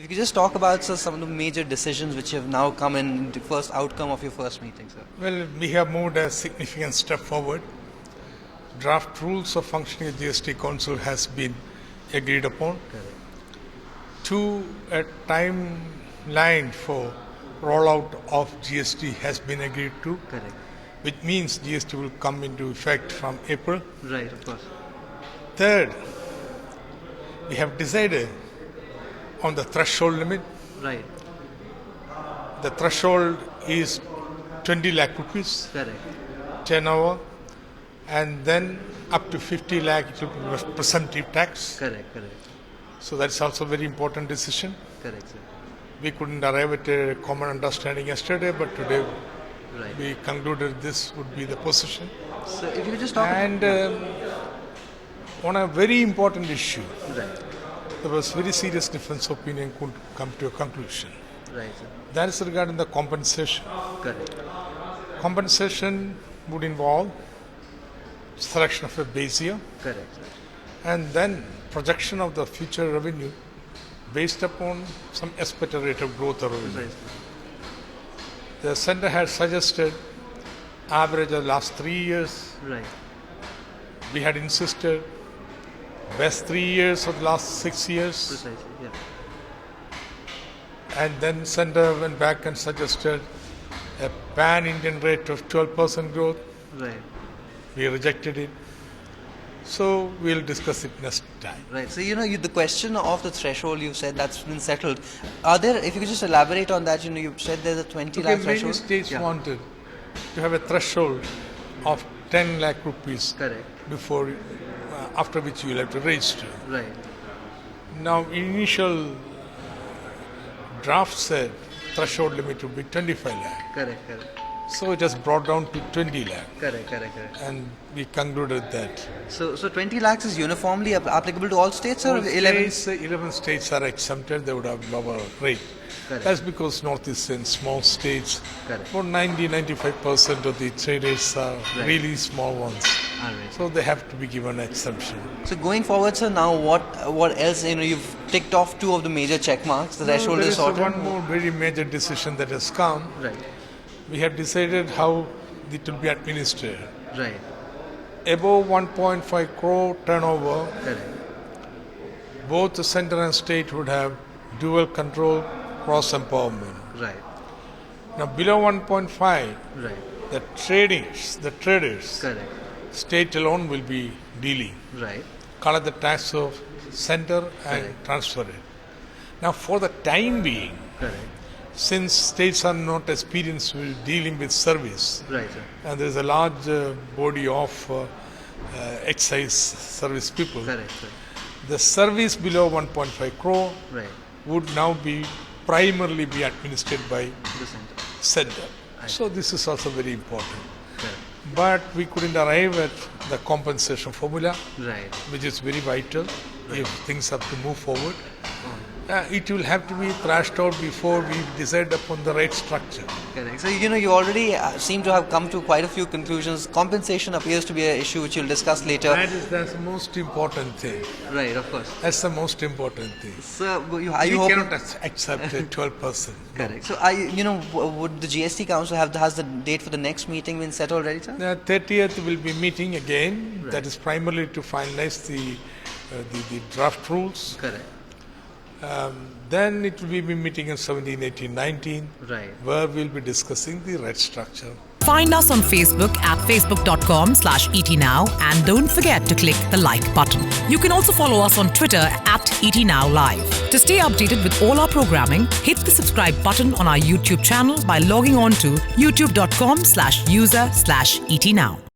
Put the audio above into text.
If you could just talk about some of the major decisions which have now come in the first outcome of your first meeting, sir. Well, we have moved a significant step forward. Draft rules of functioning of GST Council has been agreed upon. Correct. A timeline for rollout of GST has been agreed to, Correct. which means GST will come into effect from April. Right, of course. Third, we have decided on the threshold limit. Right. The threshold is 20 lakh rupees Correct. turnover, and then up to 50 lakh it will be presumptive tax. Correct. Correct. So that's also a very important decision. Correct, sir. We couldn't arrive at a common understanding yesterday, but today Right. we concluded this would be the position. So if you could just talk. And on a very important issue, Right. there was very serious difference of opinion could come to a conclusion. Right, sir. That is regarding the compensation. Correct. Compensation would involve selection of a base year Correct, sir. and then projection of the future revenue based upon some expected rate of growth of revenue. Precisely. The center had suggested average of last 3 years. Right. We had insisted best 3 years of the last 6 years. Precisely. Yeah. And then center went back and suggested a pan-Indian rate of 12% growth. Right. We rejected it. So we'll discuss it next time. Right. So the question of the threshold, you said that's been settled. Are there? If you could just elaborate on that, you said there's a 20 lakh Many threshold. states Yeah. wanted to have a threshold of 10 lakh rupees Correct. before, after which you will have to register. Right. Now, initial draft said threshold limit would be 25 lakh. Correct. Correct. So it has brought down to 20 lakh. Correct. Correct. Correct. And we concluded that. So 20 lakhs is uniformly applicable to all states, or All 11? states, 11 states are exempted, they would have lower rate. Correct. That's because Northeast and small states, Correct. about 90-95% of the traders are Right. really small ones. All right. So they have to be given exemption. So going forward, sir, now what else? You've ticked off 2 of the major check marks. The threshold there is is sorted. one more very major decision that has come. Right. We have decided how it will be administered. Right. Above 1.5 crore turnover, Correct. both the center and state would have dual control, cross empowerment. Right. Now below 1.5, Right. the traders, Correct. state alone will be dealing. Right. Collect the tax of center and Correct. transfer it. Now for the time being, Correct. since states are not experienced with dealing with service, Right, sir. and there is a large body of excise service people, Correct, sir. the service below 1.5 crore Right. would now be primarily be administered by The center. center. So this is also very important. Correct. But we couldn't arrive at the compensation formula, Right. which is very vital if things have to move forward. It will have to be thrashed out before we decide upon the right structure. Correct. So you already seem to have come to quite a few conclusions. Compensation appears to be an issue which you'll discuss later. That's the most important thing. Right, of course. That's the most important thing. So are you We hoping? cannot accept a 12%. Correct. So would the GST Council has the date for the next meeting been set already, sir? The 30th will be meeting again. Right. That is primarily to finalize the draft rules. Correct. Then it will be meeting on 17, 18, 19, Right. where we'll be discussing the red structure. Find us on Facebook at facebook.com/etnow and don't forget to click the like button. You can also follow us on Twitter at @etnowlive. To stay updated with all our programming, hit the subscribe button on our YouTube channel by logging on to youtube.com/user/etnow.